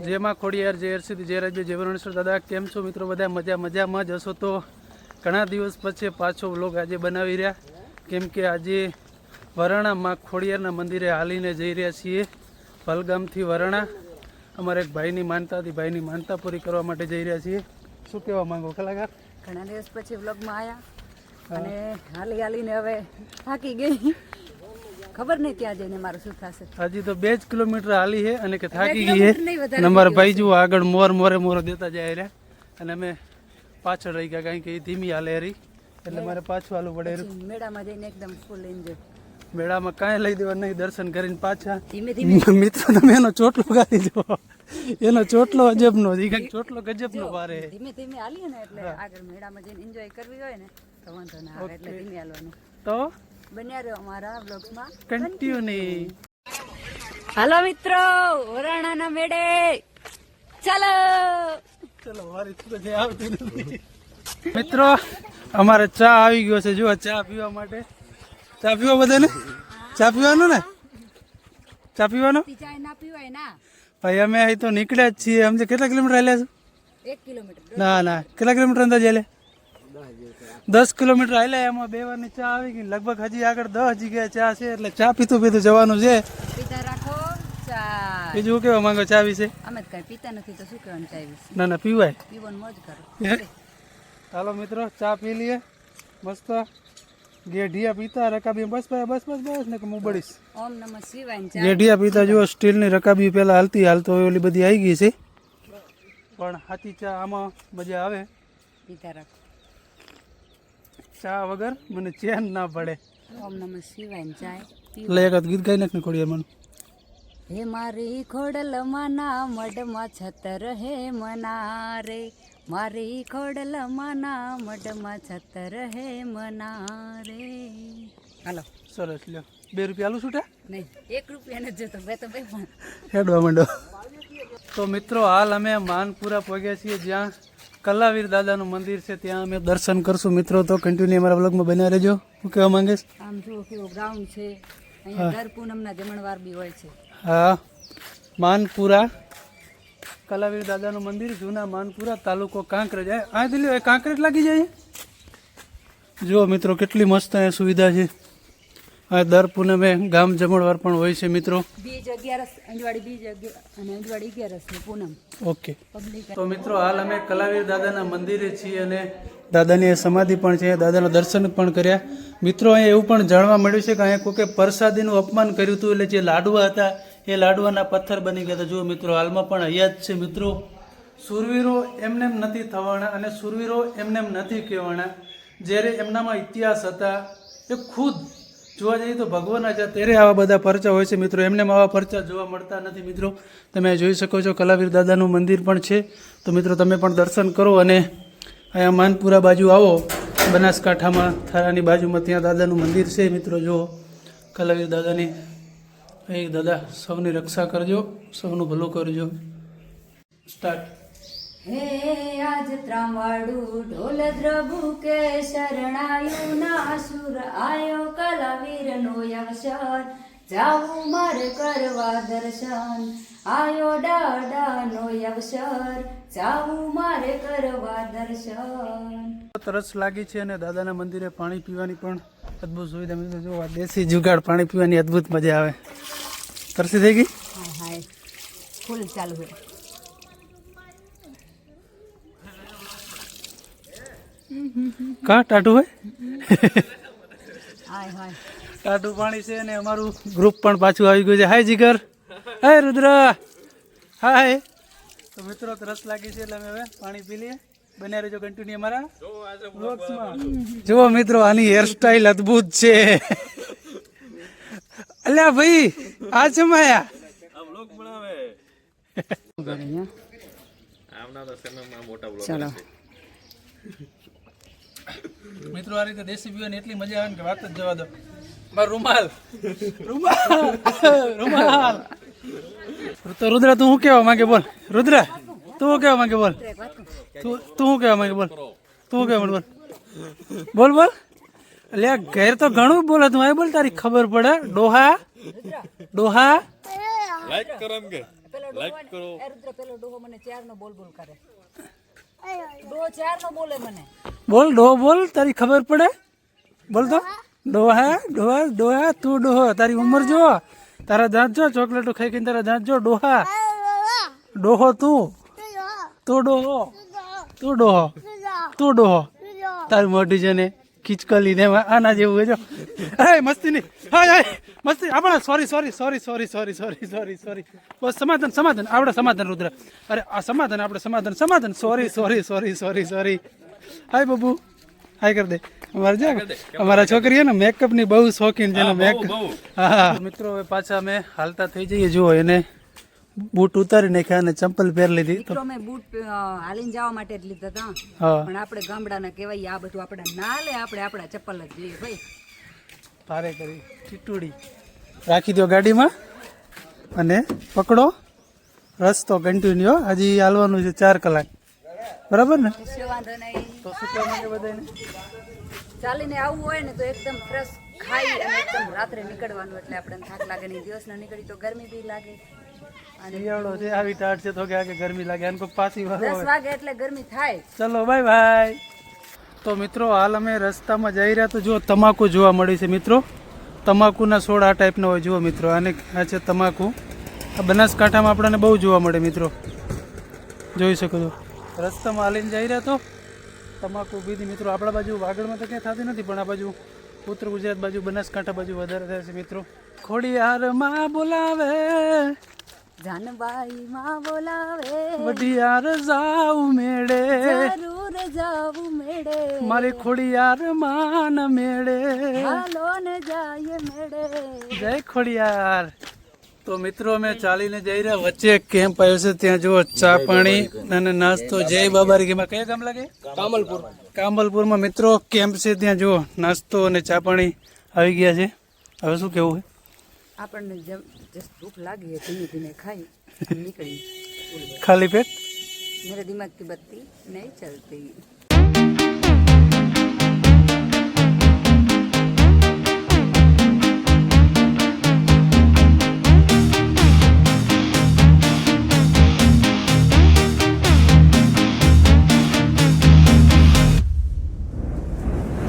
જેમાં ખોડિયાર જય હરસિદ્ધિ જય રાજ્ય જય વરુણેશ્વર દાદા કેમ છો મિત્રો? બધા મજામાં જ હશો. તો ઘણા દિવસ પછી પાછો વ્લોગ આજે બનાવી રહ્યા, કેમ કે આજે વરાણામાં ખોડિયારના મંદિરે હાલીને જઈ રહ્યા છીએ. પલગામથી વરાણા અમારા એક ભાઈની માનતા હતી, ભાઈની માનતા પૂરી કરવા માટે જઈ રહ્યા છીએ. શું કહેવા માંગો કલાકાર? ઘણા દિવસ પછી વ્લોગમાં આવ્યા અને હાલીને હવે થાકી ગઈ. ખબર નહીં ત્યાં જઈને મારું શું થશે. હજી તો 2 જ કિલોમીટર હાલી છે અને કે થાકી ગઈ છે. અને અમારા ભાઈ જુઓ આગળ મોરે દેતા જાય રહ્યા અને અમે પાછળ રહી ગયા, કારણ કે એ ધીમી હાલે રહી એટલે મારે પાછું હાલવું પડે. મેળામાં જઈને એકદમ ફૂલ એન્જોય. મેળામાં કાંઈ લઈ દેવા નહીં, દર્શન કરીને પાછા. ધીમે મિત્રો તમે એનો ચોટલો ગાડી જો, એનો ચોટલો અજબનો ચોટલો ગજબનો પારે. ધીમે હાલીએ ને એટલે આગળ મેળામાં જઈને એન્જોય કરવી હોય ને તો વાંધો ના આવે, એટલે ધીમે હાલવાનું. તો બન્યા રહ્યો અમારા બ્લોગ્સમાં કન્ટિન્યુ. હાલો મિત્રો, વરાણાના મેળે ચાલો. ચલો મારી તો આવતી નથી. મિત્રો અમારે ચા આવી ગયો છે, જો ચા પીવા માટે. ચા પીવા બધાને? ચા પીવાનું ને? ચા પીવાનો? ચા ના પીવાય ના ભાઈ અમે અહીં તો નીકળ્યા જ છીએ. સમજે કેટલા કિલોમીટર હાલ્યા છો? 1 કિલોમીટર. ના કેટલા કિલોમીટર અંદાજ હાલે? 10 કિલોમીટર હાલ્યા. એમાં 2 વારની ચા આવી ગઈ. લગભગ હજી આગળ 10 જગ્યાએ ચા છે, એટલે ચા પીતું જવાનું છે. પીતા રાખો ચા. બીજું કેવા માંગો ચા વિશે? અમે કઈ પીતા નથી તો શું કહેવાનું ચા વિશે? ના પીવાય. પીવાનું મોજ કરો. હાલો મિત્રો ચા પી લઈએ મસ્ત. ગેઢિયા પીતા રકાબી બસ ને કે હું બળીશ. ઓમ નમઃ શિવાય. ચા ગેઢિયા પીતા જુઓ, સ્ટીલની રકાબી પેલા હાલતો ઓલી બધી આવી ગઈ છે, પણ હાથી ચા આમાં મજા આવે. પીતા રાખો. ચા વગર મને ચેન ના પડે. ઓમ નમઃ શિવાય. ચા એટલે એક ગીત ગાઈ નાખ ને ખોડિયાર મને. હે મારી ખોડલ માના મઢમાં છતર હે મના રે, મારી ખોડલ માના મઢમાં છતર હે મના રે. હાલો સરસ લ્યો. 2 રૂપિયા આલું છૂટા? નહીં, 1 રૂપિયા નથી જોતો, બે તો બે પણ હેડવા માંડો. તો મિત્રો હાલ અમે માનપુરા પહોંચ્યા છીએ, જ્યાં કલાવીર દાદાનું મંદિર છે. ત્યાં અમે દર્શન કરશું. મિત્રો તો કન્ટિન્યુ અમારા બ્લોગમાં બન્યા રહેજો. હું કહેવા માંગીશ, આમ જુઓ કેવો ગ્રાઉન્ડ છે. અહીંયા દર પૂનમના જમણવાર બી હોય છે. હા, માનપુરા કલાવીર દાદાનું મંદિર, જૂના માનપુરા, તાલુકો કાંકરેજ. આ દિલ્હી કાંકરેજ લાગી જાય. જુઓ મિત્રો કેટલી મસ્ત અહીંયા સુવિધા છે. આ દર પૂનમે ગામ જમણવાર પણ હોય છે મિત્રો. બીજ 11 અંજવાડી બીજ અને અંજવાડી 11 પૂનમ. ઓકે. તો મિત્રો હાલ અમે કલાવીર દાદાના મંદિરે છીએ અને દાદાની સમાધિ પણ છે. દાદાના દર્શન પણ કર્યા. મિત્રો અહીંયા એવું પણ જાણવા મળ્યું છે કે અહીંયા કોકે પ્રસાદીનું અપમાન કર્યું હતું, એટલે જે લાડવા હતા એ લાડવાના પથ્થર બની ગયા હતા. જુઓ મિત્રો હાલમાં પણ અહીંયા જ છે. મિત્રો સુરવીરો એમનેમ નથી થવાના અને સુરવીરો એમનેમ નથી કહેવાના. જ્યારે એમનામાં ઇતિહાસ હતા એ ખુદ જોવા જઈએ તો ભગવાન છે, ત્યારે આવા બધા પરચા હોય છે. મિત્રો એમને આવા પરચા જોવા મળતા નથી. મિત્રો તમે જોઈ શકો છો કલાવીર દાદાનું મંદિર પણ છે. તો મિત્રો તમે પણ દર્શન કરો અને અહીંયા માનપુરા બાજુ આવો, બનાસકાંઠામાં થારાની બાજુમાં ત્યાં દાદાનું મંદિર છે. મિત્રો જુઓ કલાવીર દાદાની. એ દાદા સૌની રક્ષા કરજો, સૌનું ભલું કરજો. સ્ટાર્ટ. હે આજ ત્રાંવાડું ઢોલ દ્રભુ કે શરણાયું ના સુર આયો કલાવીર નો અવસર, જાવું મારે કરવા દર્શન આયો દાદા નો અવસર, જાવું મારે કરવા દર્શન. તરસ લાગી છે અને દાદાના મંદિરે પાણી પીવાની પણ અદ્ભુત સુવિધા. મિત્રો જો દેશી જુગાડ પાણી પીવાની અદ્ભુત મજા આવે. તરસી થઈ ગઈ? હા ફૂલ ચાલુ હોય. કા ટાટું હોય? હાય હાય ટાટું પાણી છે અને અમારું ગ્રુપ પણ પાછું આવી ગયું છે. હાય જીગર, હાય રુદ્ર, હાય. તો મિત્રો તરસ લાગી છે એટલે અમે હવે પાણી પી લઈએ. બન્યા રહેજો કન્ટિન્યુ અમારા વ્લોગ્સમાં. જુઓ મિત્રો આની હેરસ્ટાઈલ અદ્ભુત છે. અલ્યા ભાઈ આ જમાયા ચલો. મિત્રો આ રીતે દેશી પીવાની એટલી મજા આવે ને કે વાત જ જવા દો. મારો રૂમાલ રૂમાલ. તો રુદ્ર તું શું કહેવા માંગે બોલ? રુદ્ર તું શું કહેવા માંગે બોલ? તું શું કહેવા માંગે બોલ? તું શું કહેવા માંગે બોલ? બોલ. એટલે ઘેર તો ઘણું બોલે, તું આ બોલ, તારી ખબર પડે. ડોહા લાઈક કરો એમ કે લાઈક કરો. એ રુદ્ર પેલો ડોહો મને 4 નો બોલ બોલ કરે. ડોહો 4 નો બોલે મને. બોલ ડોહો બોલ, તારી ખબર પડે. બોલ તો ડોહા ડોહા ડોહા, તું ડોહો, તારી ઉંમર જો, તારા દાંત જો, ચોકલેટો ખાઈ ખાઈને તારા દાંત જો. ડોહા ડોહો તું, તું ડોહો, તું ડોહો, તું ડોહો. તારું મોઢું છે ને ખીચકલી ને આના જેવું હોય જો. અરે મસ્તી નહીં, હા મસ્તી આપણે sorry sorry sorry sorry sorry sorry sorry sorry. બસ સમાધાન સમાધાન, આપણે સમાધાન રુદ્ર. અરે આ સમાધાન, આપણે સમાધાન સમાધાન. Sorry sorry sorry sorry sorry. Hi બબુ, હાય કર દે. અમારે જો અમારા છોકરી ને મેકઅપ ની બહુ શોખીન છે ને મેકઅપ. હા મિત્રો, હવે પાછા અમે હાલતા થઈ જઈએ. જુઓ એને બૂટ ઉતારી નાખ્યા અને ચંપલ પહેરી લીધી. મિત્રો મેં બૂટ હાલીને જવા માટે જ લીધા હતા, હા પણ આપણે ગામડાના કહેવાય આ બધું આપણે ના લે, આપણે આપણા ચપ્પલ જ જોઈએ ભાઈ. ભારે કરી ચીટુડી રાખી દો ગાડીમાં અને પકડો રસ્તો કન્ટિન્યુ. હજી હાલવાનું છે 4 કલાક, બરાબર ને? કશો વાંધો નહીં. તો શું કહેવા માંગે બધાને? ચાલીને આવવું હોય ને તો એકદમ ફ્રેશ ખાઈ અને એકદમ રાત્રે નીકળવાનું, એટલે આપણે થાક લાગે નહીં. દિવસના નીકળી તો ગરમી બી લાગે, અને શિયાળો છે, આવી ટાટ છે તો કે આગે ગરમી લાગે. આને કોઈ પાછી વાળો 10 હોય. વાગે એટલે ગરમી થાય. ચલો બાય બાય. તો મિત્રો હાલ અમે રસ્તામાં જઈ રહ્યા તો જો તમાકુ જોવા મળી છે મિત્રો. તમાકુના છોડ આ ટાઈપના હોય જુઓ મિત્રો. આને આ છે તમાકુ. આ બનાસકાંઠામાં આપણને બહુ જોવા મળે મિત્રો, જોઈ શકો છો. રસ્તામાં હાલીને જઈ રહ્યા તો તમાકુ બીજી મિત્રો. આપણા બાજુ વાગડમાં તો ક્યાંય થતી નથી, પણ આ બાજુ ઉત્તર ગુજરાત બાજુ બનાસકાંઠા બાજુ વધારે થાય છે મિત્રો. ખોડિયારમાં બોલાવે, જાનબાઈ માં બોલાવે, વઢિયાર જાઉં મેળે, જરૂર જાવું મેળે, મારી ખોડિયાર માન મેળે, હાલો ને જાય મેળે. જય ખોડિયાર. તો મિત્રો અમે ચાલીને જઈ રહ્યા, વચ્ચે એક કેમ્પ આવ્યો છે. ત્યાં જુઓ ચા પાણી અને નાસ્તો. જય બાબારી કેમાં કયા ગામ લાગે? કામલપુર. કામલપુરમાં મિત્રો કેમ્પ છે. ત્યાં જુઓ નાસ્તો અને ચા પાણી આવી ગયા છે. હવે શું કેવું છે? આપણને ભૂખ લાગી ધીમે ધીમે ખાઈ નીકળી. ખાલી પેટ मेरे दिमाग की बत्ती नहीं चलती.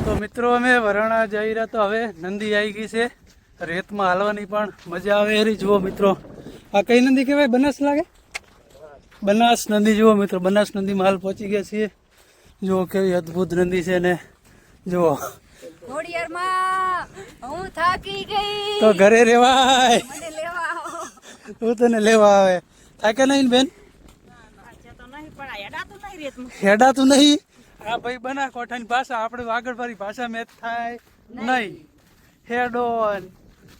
તો મિત્રો અમે વરાણા જઈ રહ્યા તો હવે નંદી આવી ગઈ છે. રેતમાં હાલવાની પણ મજા આવે એરી. જુઓ મિત્રો, આ કઈ નદી કહેવાય? બનાસ લાગે? બનાસ નદી. જુઓ મિત્રો, બનાસ નદીમાં હાલ પહોંચી ગયા છીએ. જુઓ કેવી અદ્ભુત નદી છે ને. જુઓ ખોડિયારમાં હું થાકી ગઈ, તો ઘરે રેવાય, મને લેવા આવો. હું તને લેવા આવે. થાકે નહીં ને બેન? હેડાતું નહીં. આ ભાઈ બના કોઠાની ભાષા આપણે વાગડવાળી ભાષા મેચ થાય નહીં. હેડો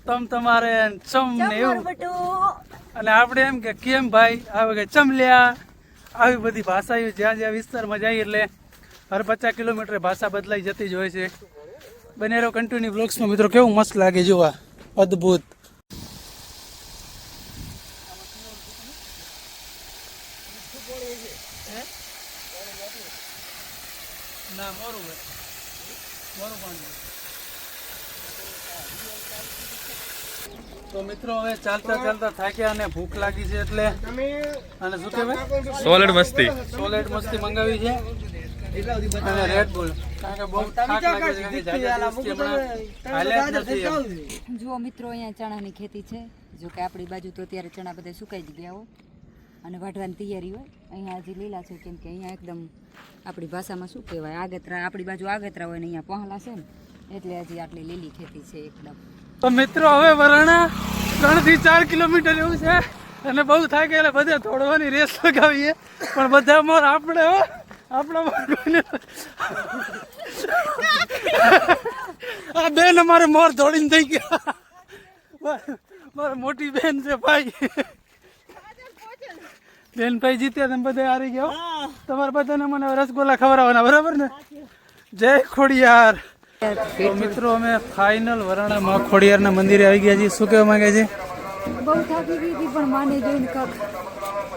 તમ તમારે ચમ ને એવું, અને આપણે એમ કે કેમ ભાઈ આવે કે ચમલ્યા. આવી બધી ભાષા જ્યાં જ્યાં વિસ્તારમાં જાય એટલે હર 50 કિલોમીટર ભાષા બદલાઈ જતી જ હોય છે. બને રહો કન્ટિન્યુ બ્લોગ્સમાં મિત્રો. કેવું મસ્ત લાગે જોવા, અદ્ભુત. ના મોરું મોરું પાણી. તો મિત્રો હવે ચાલતા ચાલતા થાક્યા અને ભૂખ લાગી છે એટલે અને શું કહેવાય સોલેડ મસ્તી મંગાવી છે અને રેડ બુલ. કારણ કે બહુ થાક લાગે છે કે જાજા દિવસથી હમણાં હાલ્યા જ નથી એમ. જુઓ મિત્રો, અહીંયા ચણાની ખેતી છે. જો કે આપણી બાજુ તો અત્યારે ચણા બધા સુકાઈ જ ગયા હોય અને વાઢવાની તૈયારી હોય. અહીંયા હજી લીલા છે, કેમ કે અહીંયા એકદમ આપણી ભાષામાં શું કહેવાય આગતરા. આપણી બાજુ આગતરા હોય ને અહીંયા પહોળા છે ને, એટલે હજી આટલી લીલી ખેતી છે એકદમ. તો મિત્રો હવે વરાણા 3 થી 4 કિલોમીટર એવું છે અને બહુ થાય કે એટલે બધા દોડવાની રેસ લગાવીએ, પણ બધા મોર આપણે આપણા મોર કોઈને. આ બેન અમારે મોર દોડીને થઈ ગયા. મારા મોટી બેન છે ભાઈ. બેન ભાઈ જીત્યા, તમે બધા હારી ગયા. તમારે બધાને મને રસગોલા ખવડાવવાના, બરાબર ને? જય ખોડિયાર. તો મિત્રો અમે ફાઇનલ વરાણામાં ખોડિયારના મંદિરે આવી ગયા છીએ. શું કહેવા માંગે છે? બહુ થાકી ગઈ હતી પણ માને જોઈને કાક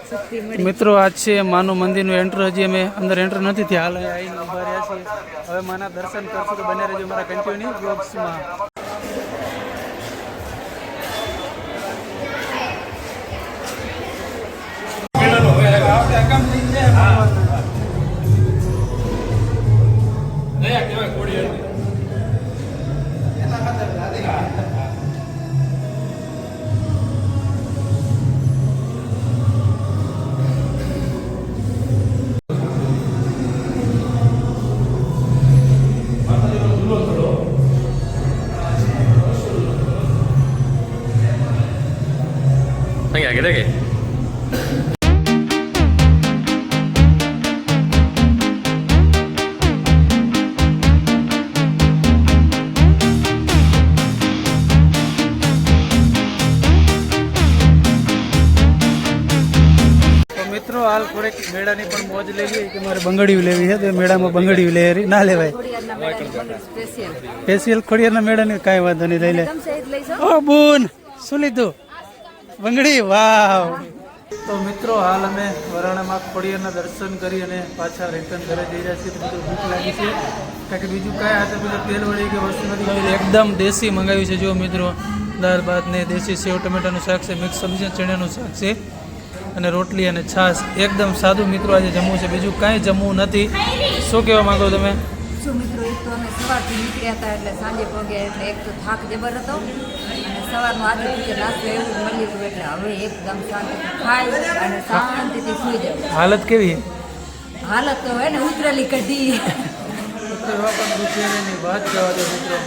શક્તિ મળી. મિત્રો આજ છે માનું મંદિરનું એન્ટર. હજી અમે અંદર એન્ટર નથી થયા, હાલ આવીને ઉભા રહ્યા છીએ. હવે માના દર્શન કરશું તો બને રહેજો મારા કન્ટિન્યુ બ્લોગ્સમાં. ઘરે કે તો મિત્રો હાલ થોડીક મેળાની પણ મોજ લેવી કે મારે બંગડીયું લેવી છે તો એ મેળામાં બંગડીયું લેવી ના લેવાય ખોડિયારના મેળાની બંગડી સ્પેશિયલ સ્પેશિયલ ખોડિયારના મેળાની કાંઈ વાંધો નહીં લઈ લે તમે સહિત લઈ જાઓ. ઓ બૂન શું લીધું બંગડી વાવ તો મિત્રો હાલ અમે વરાણામાં ખોડિયારના દર્શન કરી અને પાછા રિટર્ન ઘરે જઈ રહ્યા છીએ તો બધું ભૂખ લાગી છે કારણ કે બીજું કાંઈ હાથે બીજું તેલ વળી કે વસ્તુ નથી ખાવી એકદમ દેશી મંગાવ્યું છે જો મિત્રો દાળ ભાત ને દેશી સેવ ટમેટાનું શાક છે મિક્સ સબ્જી ચણાનું શાક છે અને રોટલી અને છાશ એકદમ સાદું મિત્રો આજે જમવું છે બીજું કાંઈ જમવું નથી શું કહેવા માંગો તમે શું મિત્રો એક તો અમે સવારથી નીકળ્યા હતા એટલે સાંજે પહોંચ્યા એટલે એક તો થાક જબર હતો અને સવારનું આજે રીતે નાસ્તો એવું જ મળ્યું હતું એટલે હવે એકદમ શાંતિથી ખાઈ અને શાંતિથી સૂઈ જાવ. હાલત કેવી હાલત તો હોય ને ઉતરેલી કઢી મિત્રો એવા પણ દુખિયાની વાત જવા દો મિત્રો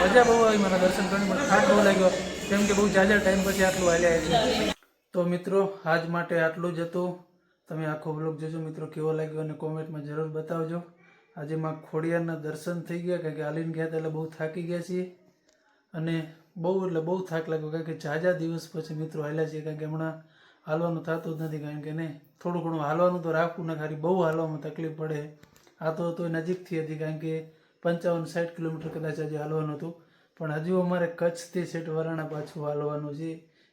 મજા બહુ આવી મને દર્શન કરીને પણ થાક બહુ લાગ્યો કેમ કે બહુ જાજા ટાઈમ પછી આટલું હાલ્યા છે તો મિત્રો આજ માટે આટલું જ હતું તમે આખો બ્લોગ જોજો મિત્રો કેવો લાગ્યો અને કોમેન્ટમાં જરૂર બતાવજો આજે માં ખોડિયારના દર્શન થઈ ગયા કારણ કે હાલીને ગયા હતા એટલે બહુ થાકી ગયા છીએ અને બહુ થાક લાગ્યો કારણ કે જાજા દિવસ પછી મિત્રો હાલ્યા છીએ કારણ કે હમણાં હાલવાનું થતું જ નથી કારણ કે નહીં થોડું ઘણું હાલવાનું તો રાખવું ને ખાલી બહુ હાલવામાં તકલીફ પડે આ તો નજીકથી હતી કારણ કે 55-60 કિલોમીટર કદાચ હજી હાલવાનું હતું પણ હજુ અમારે કચ્છથી સેટ વરાણા પાછું હાલવાનું છે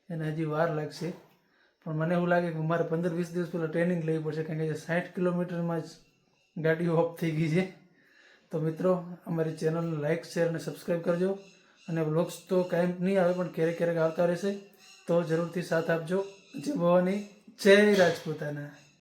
એને હજી વાર લાગશે પણ મને એવું લાગે કે મારે 15-20 દિવસ પહેલાં ટ્રેનિંગ લેવી પડશે કારણ કે 60 કિલોમીટરમાં જ ગાડીઓ ઓફ થઈ ગઈ છે તો મિત્રો અમારી ચેનલને લાઇક શેર અને સબસ્ક્રાઈબ કરજો અને વ્લોગ્સ તો કાયમ નહીં આવે પણ ક્યારેક આવતા રહેશે તો જરૂરથી સાથ આપજો જય ભવાની જય રાજપૂતાના.